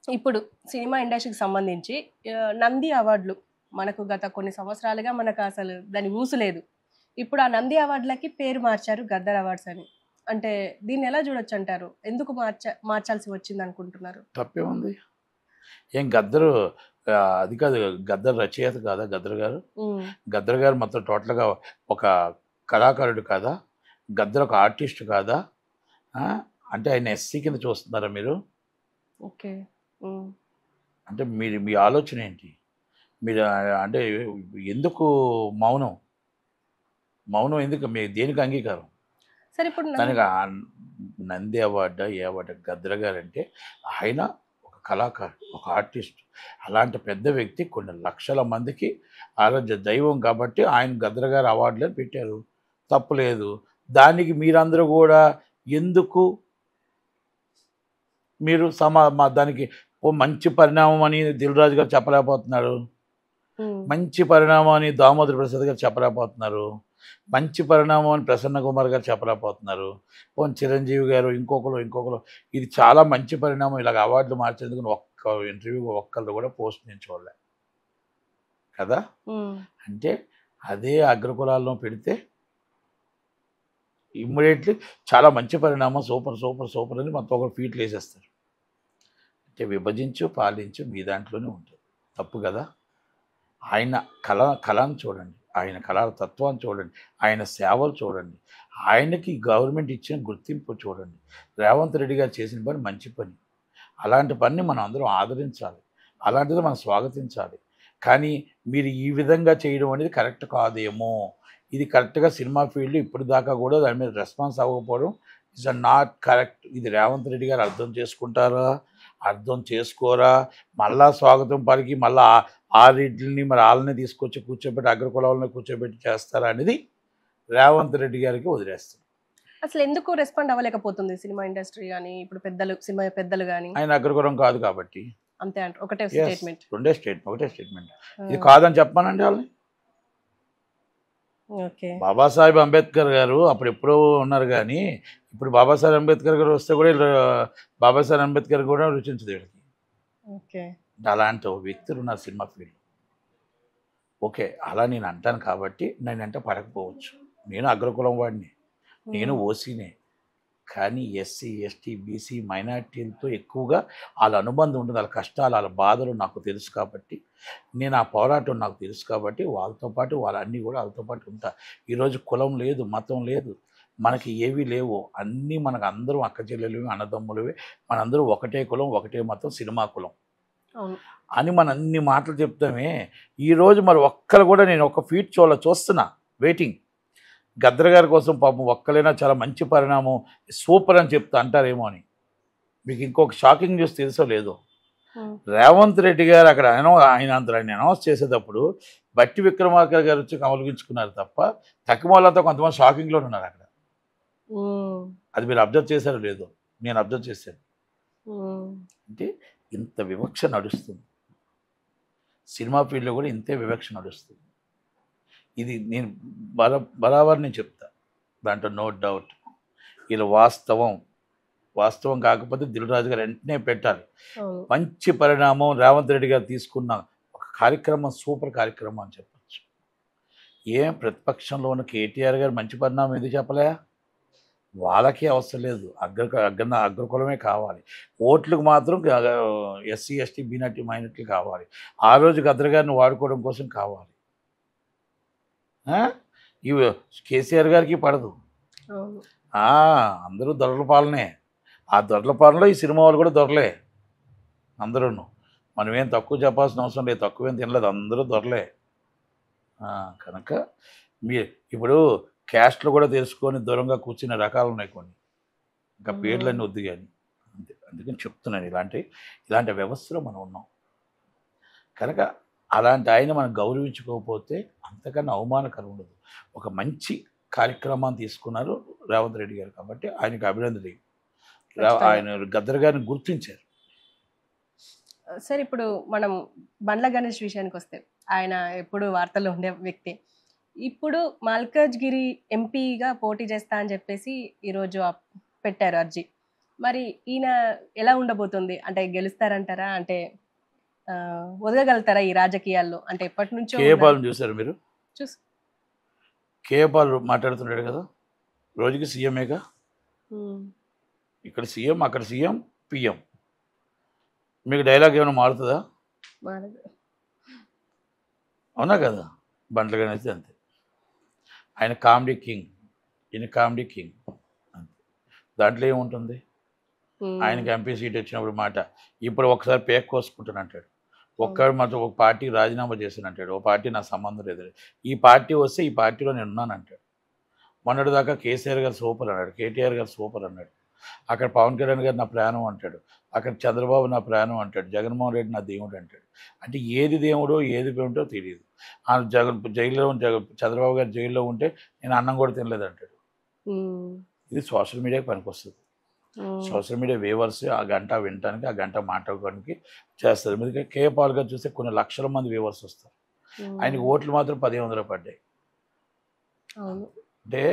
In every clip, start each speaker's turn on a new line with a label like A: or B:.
A: ఇప్పుడు సినిమా ఇండస్ట్రీకి సంబంధించి నంది అవార్డులు మనకు గత కొన్ని సంవత్సరాలుగా మనకు అసలు దాని ఊసు లేదు. ఇప్పుడు ఆ నంది అవార్డులకి పేరు మార్చారు గద్దర్ అవార్డ్స్ అని. అంటే దీన్ని ఎలా చూడొచ్చంటారు? ఎందుకు మార్చాల్సి వచ్చిందనుకుంటున్నారు?
B: తప్పేముంది? ఏం గద్దరు అది కాదు, గద్దర్ రచయిత కాదా గద్దర్ గారు?
A: హ్మ్.
B: గద్దర్ గారు మొత్తం టోటల్‌గా ఒక కళాకారుడు కాదా? గద్దర్ ఒక ఆర్టిస్ట్ కాదా? ఆ! అంటే ఆయన ఎస్సీ కింద చూస్తున్నారా మీరు?
A: ఓకే. హ్మ్.
B: అంటే మీ ఆలోచన ఏంటి? మీరు అంటే ఎందుకు మౌనం? మౌనం ఎందుకు? మీరు దేనికి అంగీకారం?
A: సరే ఇప్పుడు
B: దానికి నంది అవార్డా? ఏ అవార్డా? గద్దర్ గారంటే ఆయన ఒక కళాకారుడు, ఒక ఆర్టిస్ట్. అలాంటి పెద్ద వ్యక్తి కొన్ని లక్షల మందికి ఆరాధ్య దైవం కాబట్టి ఆయన గద్దర్ గారు అవార్డులని పెట్టారు. తప్పులేదు. దానికి మీరందరూ గూడా ఎందుకు మీరు దానికి ఓ మంచి పరిణామం అని 'దిల్ రాజు' గారు చెప్పలేకపోతున్నారు.
A: హ్మ్.
B: మంచి పరిణామం అని 'దామోదర ప్రసాద్' గారు చెప్పలేకపోతున్నారు. మంచి పరిణామం అని 'ప్రసన్న కుమార్' గారు చెప్పలేకపోతున్నారు. పోనీ 'చిరంజీవి' గారు ఇంకొకరు ఇది చాలా మంచి పరిణామం ఇలాగ అవార్డులు మార్చేందుకు ఒక్క ఇంటర్వ్యూ ఒక్కళ్ళు కూడా పోస్ట్ నేను చూడలే కదా!
A: హ్మ్.
B: అంటే అదే అగ్రకులాల్లో పెడితే ఇమ్మీడియేట్‌లీ చాలా మంచి పరిణామం సూపర్ అని మొత్తం ఒక ఫీట్లు వేసేస్తారు. అంటే విభజించు, పాలించు మీ దాంట్లోనే ఉంటుంది. తప్పు కదా! ఆయన కళను చూడండి. ఆయన కళా తత్వాన్ని చూడండి. ఆయన సేవలు చూడండి. ఆయనకి గవర్నమెంట్ ఇచ్చిన గుర్తింపు చూడండి. రేవంత్ రెడ్డి గారు చేసిన పని మంచి పని. అలాంటి పనిని మనం అందరం ఆదరించాలి. అలాంటిది మనం స్వాగతించాలి. కానీ మీరు ఈ విధంగా చేయడం అనేది కరెక్ట్ కాదేమో! ఇది కరెక్ట్‌గా సినిమా ఫీల్డ్ ఇప్పటిదాకా కూడా దాని మీద రెస్పాన్స్ అవ్వకపోవడం ఇస్ నాట్ కరెక్ట్. ఇది రేవంత్ రెడ్డి గారు అర్థం చేసుకుంటారా? అర్థం చేసుకోరా? మళ్ళా స్వాగతం పలికి మళ్ళా ఆరిటిల్ని మరి ఆళ్ళని తీసుకొచ్చి కూర్చోబెట్టి అగ్రకులాలను కూర్చోబెట్టి చేస్తారా అనేది రేవంత్ రెడ్డి గారికి వదిలేస్తాం.
A: అసలెందుకు రెస్పాండ్ అవ్వలేకపోతుంది సినిమా ఇండస్ట్రీ గాని, ఇప్పుడు సినిమా పెద్దలు గాని?
B: ఆయన అగ్రకులం కాదు కాబట్టి.
A: అంతే అంటారు. ఒకటే
B: యెస్.
A: స్టేట్‌మెంట్.
B: ఒకటే స్టేట్మెంట్. ఇది
A: ఆ!
B: కాదని చెప్పమనండి ఆళ్ళని.
A: ఓకే.
B: బాబాసాహెబ్ అంబేద్కర్ గారు అప్పుడెప్పుడో ఉన్నారు గానీ, ఇప్పుడు బాబాసాహెబ్ అంబేద్కర్ గారు వస్తే కూడా ఈళ్ళు బాబాసాహెబ్ అంబేద్కర్ కూడా రుచించదు ఈళ్ళకి.
A: ఓకే.
B: అలాంటి ఓ వ్యక్తులున్నారు సినిమా ఫీల్డ్‌లో. ఓకే. అలా నేను అంటాను కాబట్టి నేనంటే పడకపోవచ్చు. నేను అగ్రకులం వాడిని. నేను
A: హ్మ్.
B: ఓసీనే. కానీ ఎస్సీ, ఎస్టీ, బీసీ మైనారిటీలతో ఎక్కువగా ఆళ్ళ అనుబంధం ఉంటుంది. ఆళ్ళ కష్టాలు, ఆళ్ళ బాధలు నాకు తెలుసు కాబట్టి, నేను ఆ పోరాటం నాకు తెలుసు కాబట్టి, వాళ్ళతో పాటు వాళ్ళన్నీ కూడా ఆళ్ళతో పాటు ఉంటా. ఈరోజు కులం లేదు, మతం లేదు. మనకి ఏవీ లేవు. అన్నీ మనకు అందరం అక్క చెల్లెలమే, అన్నదమ్ములమే. మనందరం ఒకటే కులం, ఒకటే మతం, సినిమా కులం
A: అవును.
B: అని మనం అన్ని మాటలు చెప్తామే. ఈరోజు మరి ఒక్కరు కూడా నేను ఒక ఫీట్ చూస్తున్నా వెయిటింగ్. గద్దర్ గారి కోసం పాపం ఒక్కలైనా చాలా మంచి పరిణామం, సూపర్ అని చెప్తా అంటారేమో అని. మీకు ఇంకొక షాకింగ్ న్యూస్ తెలుసో లేదో?
A: హ్మ్.
B: రేవంత్ రెడ్డి గారు అక్కడ ఆయన అనౌన్స్ చేసేటప్పుడు బట్టి విక్రమార్క గారు వచ్చి కమలించుకున్నారు తప్ప, తక్కినోళ్ళంతా కొంతమంది షాకింగ్‌లోనే ఉన్నారు అక్కడ.
A: హ్మ్.
B: అది మీరు అబ్జర్వ్ చేశారో లేదో? నేను అబ్జర్వ్ చేశాను.
A: హ్మ్.
B: అంటే ఇంత వివక్ష నడుస్తుంది. సినిమా ఫీల్డ్‌లో కూడా ఇంతే వివక్ష నడుస్తుంది. ఇది నేను బరాబర్ నేను చెప్తా. దాంట్లో నో డౌట్. ఇది వాస్తవం. వాస్తవం కాకపోతే 'దిల్ రాజు' గారు వెంటనే పెట్టాలి.
A: అవును.
B: మంచి పరిణామం రేవంత్ రెడ్డి గారు తీసుకున్న ఒక కార్యక్రమం సూపర్ కార్యక్రమం అని చెప్పొచ్చు. ఏం ప్రతిపక్షంలో ఉన్న కేటీఆర్ గారు మంచి పరిణామం ఎందుకు చెప్పలే? వాళ్ళకి అవసరం లేదు. అగ్రకులమే కావాలి. ఓట్లకు మాత్రం ఎస్సీ, ఎస్టీ, మైనారిటీ కావాలి. ఆ రోజు గద్దర్ గారిని వాడుకోవడం కోసం కావాలి. ఆ! ఇవి కేసీఆర్ గారికి పడదు.
A: అవును.
B: ఆ! అందరూ దొరల పాలనే. ఆ దొరల పాలనలో ఈ సినిమా వాళ్ళు కూడా దొరలే అందరూను. మనమేం తక్కువ చెప్పాల్సిన అవసరం లేదు. తక్కువేం తినలేదు. అందరూ దొరలే. ఆ! కనుక మీ ఇప్పుడు క్యాస్ట్‌లు కూడా తెలుసుకొని దూరంగా కూర్చునే రకాలున్నాయి కొన్ని. ఇంకా
A: హ్మ్.
B: పేర్లన్నీ వద్దు గాని. అంతే. అందుకని చెప్తున్నాను ఇలాంటి వ్యవస్థలో మనం ఉన్నాం. కనుక అలాంటి ఆయన మనం గౌరవించుకోకపోతే అంతకన్నా అవమానకరం ఉండదు. ఒక మంచి కార్యక్రమాన్ని తీసుకున్నారు రేవంత్ రెడ్డి గారు కాబట్టి ఆయనకి అభినందనలు.
A: ఖచ్చితంగా.
B: ఆయన గద్దర్ గారిని గుర్తించారు.
A: సరే ఇప్పుడు మనం బండ్ల గణేష్ విషయానికొస్తే, ఆయన ఎప్పుడు వార్తల్లో ఉండే వ్యక్తి. ఇప్పుడు మల్కాజ్‌గిరి ఎంపీగా పోటీ చేస్తా అని చెప్పేసి ఈరోజు పెట్టారు అర్జీ. మరి ఈయన ఎలా ఉండబోతుంది? అంటే గెలుస్తారంటారా? అంటే ఒదగగలుగుతారా ఈ రాజకీయాల్లో? అంటే ఎప్పటి నుంచో
B: కేఏ పాల్ చూసారు మీరు?
A: చూస్
B: కేఏ పాల్ మాట్లాడుతున్నాడు కదా, రోజుకి సీఎంఏగా. ఇక్కడ సీఎం, అక్కడ సీఎం, పిఎం. మీకు డైలాగ్ ఏమైనా మారుతుందా? అవునా కదా? బండ్ల గణేష్ అంతే. ఆయన కామెడీ కింగ్, ఈయన కామెడీ కింగ్ అంతే. దాంట్లో ఏముంటుంది? ఆయనకి ఎంపీ సీట్ వచ్చినప్పుడు మాట, ఇప్పుడు ఒకసారి పేక్ కోసుకుంటాను అంటాడు. ఒక్కడు మాత్రం ఒక పార్టీకి రాజీనామా చేశాను అంటాడు. ఓ పార్టీ నాకు సంబంధం లేదు, ఈ పార్టీ వస్తే ఈ పార్టీలో నేను ఉన్నాను అంటాడు. మొన్నటిదాకా కేసీఆర్ గారు సూపర్ అన్నాడు, కేటీఆర్ గారు సూపర్ అన్నాడు, అక్కడ పవన్ కళ్యాణ్ గారు నా ప్రాణం అంటాడు, అక్కడ చంద్రబాబు నా ప్రాణం అంటాడు, జగన్మోహన్ రెడ్డి నా దేవుడు అంటాడు. అంటే ఏది దేవుడో ఏది ఏమిటో తెలియదు. ఆ జైల్లో చంద్రబాబు గారు జైల్లో ఉంటే నేను అన్నం కూడా తినలేదు అంటాడు. ఇది సోషల్ మీడియాకి పనికొస్తుంది. సోషల్ మీడియా వ్యూవర్స్ ఆ గంట వినటానికి, ఆ గంట మాట్లాడుకోవడానికి చేస్తారు. ఎందుకంటే కేఏ పాల్ గారు చూస్తే కొన్ని లక్షల మంది వ్యూవర్స్ వస్తారు, ఆయనకి ఓట్లు మాత్రం 1500 పడ్డాయి. అంటే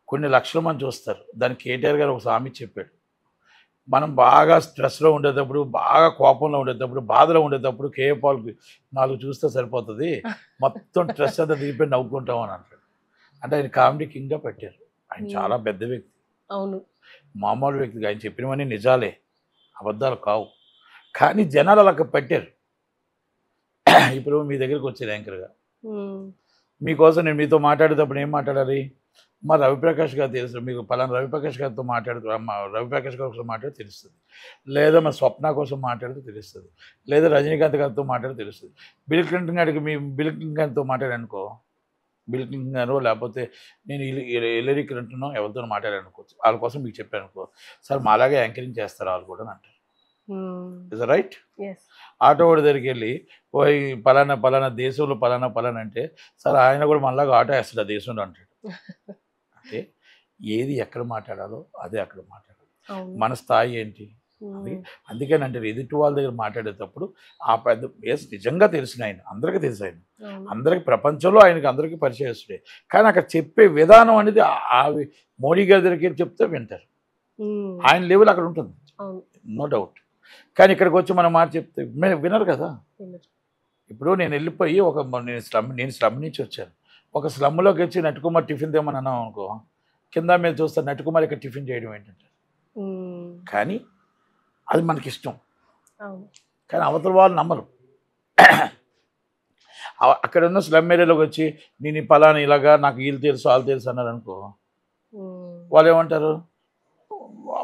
B: కొన్ని లక్షల మంది చూస్తారు. దానికి కేటీఆర్ గారు ఒక సామెత చెప్పాడు, మనం బాగా స్ట్రెస్లో ఉండేటప్పుడు, బాగా కోపంలో ఉండేటప్పుడు, బాధలో ఉండేటప్పుడు కేఏ పాల్కి 4 చూస్తే సరిపోతుంది, మొత్తం స్ట్రెస్ అంతా దిగిపోయి నవ్వుకుంటాం అని అంటాడు. అంటే ఆయన కామెడీ కింగ్గా పెట్టారు. ఆయన చాలా పెద్ద వ్యక్తి,
A: అవును,
B: మామూలు వ్యక్తిగా. ఆయన చెప్పినవన్నీ నిజాలే, అబద్ధాలు కావు. కానీ జనాలు అలా పెట్టారు. ఇప్పుడు మీ దగ్గరికి వచ్చేది యాంకర్గా, మీకోసం నేను మీతో మాట్లాడేటప్పుడు ఏం మాట్లాడాలి? మా రవిప్రకాష్ గారు తెలుసు, మీకు పలానా రవిప్రకాష్ గారితో రవిప్రకాష్ గారి కోసం మాట్లాడితే తెలుస్తుంది, లేదా మా స్వప్న కోసం మాట్లాడితే తెలుస్తుంది, లేదా రజనీకాంత్ గారితో మాట్లాడితే తెలుస్తుంది. బిల్ క్లింటన్ గారికి మీ బిల్ క్లింటన్ గారితో మాట్లాడానుకో, బిల్ క్లింటన్ గారు లేకపోతే నేను హిల్లరీ క్లింటన్ ఎవరితో మాట్లాడానుకోవచ్చు, వాళ్ళ కోసం మీకు చెప్పాను అనుకో, సార్ మాలాగే యాంకరింగ్ చేస్తారు వాళ్ళు కూడా అని అంటారు. Is right? ఆటో వాడి దగ్గరికి వెళ్ళి పోయి పలానా పలానా దేశంలో పలానా పలానా అంటే, సార్ ఆయన కూడా మనలాగా ఆటో వేస్తాడు ఆ దేశంలో అంటాడు. అంటే ఏది ఎక్కడ మాట్లాడాలో అదే అక్కడ మాట్లాడాలి. మన స్థాయి ఏంటి అది. అందుకని అంటే ఎదుటి వాళ్ళ దగ్గర మాట్లాడేటప్పుడు ఆ పెద్ద నిజంగా తెలిసిన ఆయన, అందరికీ తెలుసు ఆయన, అందరికి ప్రపంచంలో ఆయనకి అందరికీ పరిచయస్తుడే. కానీ అక్కడ చెప్పే విధానం అనేది మోడీ గారి దగ్గరికి చెప్తే వింటారు, ఆయన లెవెల్ అక్కడ ఉంటుంది, నో డౌట్. కానీ ఇక్కడికి వచ్చి మనం మాట చెప్తే వినరు కదా. ఇప్పుడు నేను వెళ్ళిపోయి నేను స్లమ్ నుంచి వచ్చాను, ఒక స్లమ్లోకి వచ్చి నట్టుకుమార్ టిఫిన్ తెమ్మని అన్నాం అనుకో, కింద మీద చూస్తే నట్టుకుమార్ ఇక్కడ టిఫిన్ చేయడం ఏంటంటే, కానీ అది మనకి ఇష్టం, కానీ అవతల వాళ్ళు నమ్మరు. అక్కడ ఉన్న స్లమ్ ఏరియాలోకి వచ్చి నేను పలానా ఇలాగా నాకు వీళ్ళు తెలుసు వాళ్ళు తెలుసు అన్నారు అనుకో, వాళ్ళు ఏమంటారు,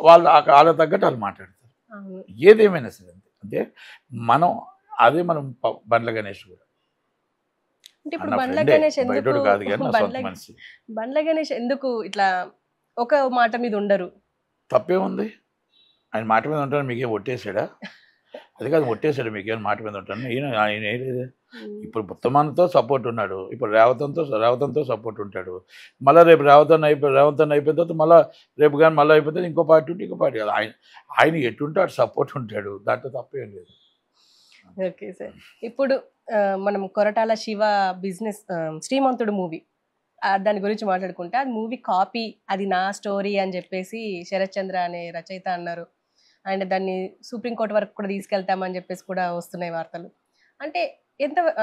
B: వాళ్ళ తగ్గట్టు వాళ్ళు మాట్లాడతారు. ఏదేమైనా సరే అంటే మనం మనం బండ్ల గణేష్ కూడా
A: అంటే ఇప్పుడు బండ్ల గణేష్ ఎందుకు ఇట్లా ఒక మాట మీద ఉండరు?
B: తప్పేముంది, ఆయన మాట మీద ఉంటాను మీకేం ఒట్టేసాడా? అది కాదు, ఒట్టేసాడు మీకేమైనా మాట మీద ఉంటాను. ఆయన ఏం లేదు. ఇప్పుడు ఉత్తమాన్తో సపోర్ట్ ఉన్నాడు, ఇప్పుడు రేవంత్తో సపోర్ట్ ఉంటాడు, మళ్ళీ రేపు రేవంత్ అయిపోయిన తర్వాత మళ్ళీ రేపు కానీ మళ్ళీ అయిపోతే ఇంకో పార్టీ ఉంటే ఇంకో పార్టీ కాదు, ఆయన ఎటుంటే అటు సపోర్ట్ ఉంటాడు, దాంట్లో తప్పేం లేదు.
A: ఓకే సార్, ఇప్పుడు మనం కొరటాల శివ బిజినెస్ శ్రీమంతుడు మూవీ దాని గురించి మాట్లాడుకుంటే, అది మూవీ కాపీ, అది నా స్టోరీ అని చెప్పేసి శరత్ చంద్ర అనే రచయిత అన్నారు. అండ్ దాన్ని సుప్రీంకోర్టు వరకు కూడా తీసుకెళ్తామని చెప్పేసి కూడా వస్తున్నాయి వార్తలు. అంటే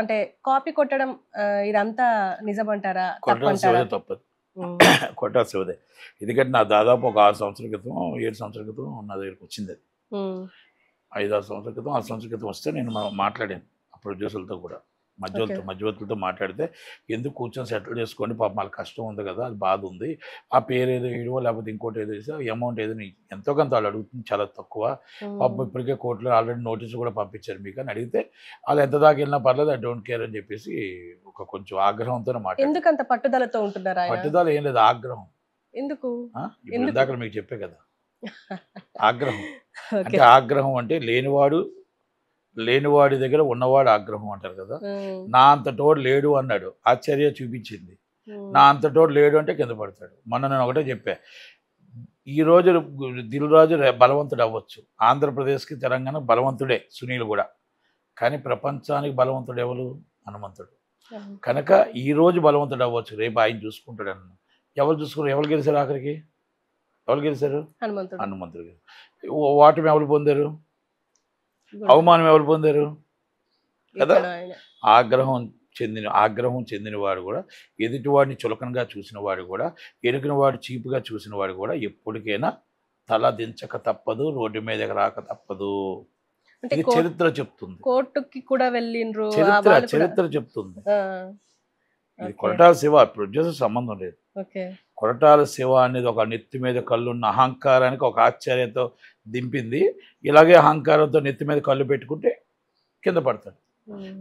A: అంటే కాపీ కొట్టడం ఇదంతా నిజమంటారా?
B: తప్పదు, కొట్టాల శివదే. ఎందుకంటే నా దాదాపు ఒక 6 సంవత్సరాల క్రితం 7 సంవత్సరాల క్రితం నా దగ్గరికి వచ్చింది. అది 5-6 సంవత్సరాల క్రితం 6 సంవత్సరాల క్రితం వస్తే నేను మాట్లాడాను ఆ ప్రొడ్యూసర్లతో కూడా, మధ్యవర్తులతో మాట్లాడితే, ఎందుకు కూర్చొని సెటిల్ చేసుకోండి, పాపం వాళ్ళకి కష్టం ఉంది కదా, అది బాధ ఉంది, ఆ పేరు ఏదో వేయడమో లేకపోతే ఇంకోటి ఏదో వేసి అమౌంట్ ఏదో ఎంతో కొంత వాళ్ళు అడుగుతుంది చాలా తక్కువ, పాపం ఇప్పటికే కోర్టులో ఆల్రెడీ నోటీసు కూడా పంపించారు మీకు అని అడిగితే, వాళ్ళు ఎంత దాకా వెళ్ళినా పర్లేదు, ఐ డోంట్ కేర్ అని చెప్పేసి ఒక కొంచెం ఆగ్రహంతో మాట్లాడారు.
A: ఎందుకంత పట్టుదలతో ఉంటున్నారు?
B: పట్టుదల ఏం లేదు, ఆగ్రహం.
A: ఎందుకు?
B: ఇప్పుడు ఇందాక మీకు చెప్పే కదా, ఆగ్రహం. అంటే ఆగ్రహం అంటే లేనివాడి దగ్గర ఉన్నవాడు ఆగ్రహం అంటారు కదా. నా అంతటోడు లేడు అన్నాడు, ఆశ్చర్య చూపించింది. నా అంతటోడు లేడు అంటే కింద పడతాడు. మొన్న నేను ఒకటే చెప్పా, ఈరోజు దిల్ రాజు బలవంతుడు అవ్వచ్చు, ఆంధ్రప్రదేశ్కి తెలంగాణ బలవంతుడే సునీల్ కూడా, కానీ ప్రపంచానికి బలవంతుడు ఎవరు? హనుమంతుడు. కనుక ఈరోజు బలవంతుడు అవ్వచ్చు, రేపు ఆయన చూసుకుంటాడు అన్న. ఎవరు చూసుకున్నారు? ఎవరు గెలిచారు ఆఖరికి? ఎవరు గెలిచారు?
A: హనుమంతుడు.
B: హనుమంతుడు గెలిచారు. ఓటమి ఎవరు పొందారు?
A: గుండు.
B: అవమానం ఎవరు పొందారు కదా?
A: ఇక్కడ ఆయన.
B: ఆగ్రహం చెందిన వాడు కూడా, ఎదుటివాడిని చులకనగా చూసిన వాడు కూడా, ఎరుకిన వాడు చీపుగా చూసిన వాడు కూడా ఎప్పటికైనా తల దించక తప్పదు, రోడ్డు మీదకి రాక తప్పదు.
A: అంటే
B: ఇది చరిత్ర చెప్తుంది.
A: కోర్టుకి కూడా వెళ్ళిండ్రు ఆ
B: చరిత్ర
A: వాళ్ళు కూడా.
B: చరిత్ర చెప్తుంది.
A: ఆ,
B: ఇది
A: ఓకే.
B: కొరటాల శివ ప్రొడ్యూసర్ సంబంధం లేదు.
A: ఓకే.
B: కొరటాల శివ అనేది ఒక నెత్తి మీద కళ్ళున్న అహంకారానికి ఒక ఆశ్చర్యంతో దింపింది. ఇలాగే అహంకారంతో నెత్తి మీద కళ్ళు పెట్టుకుంటే కింద పడతాడు.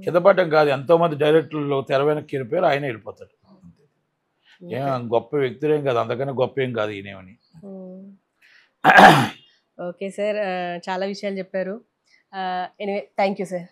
B: కింద పడటం కాదు, ఎంతోమంది డైరెక్టర్లు తెర వెనక్కి వెళ్ళిపోయారు, ఆయన వెళ్ళిపోతాడు. అంతే. ఏం గొప్ప వ్యక్తులేం కాదు, అంతకన్నా గొప్ప ఏం కాదు ఈయనేమని.
A: ఓకే సార్, చాలా విషయాలు చెప్పారు. Anyway thank you sir.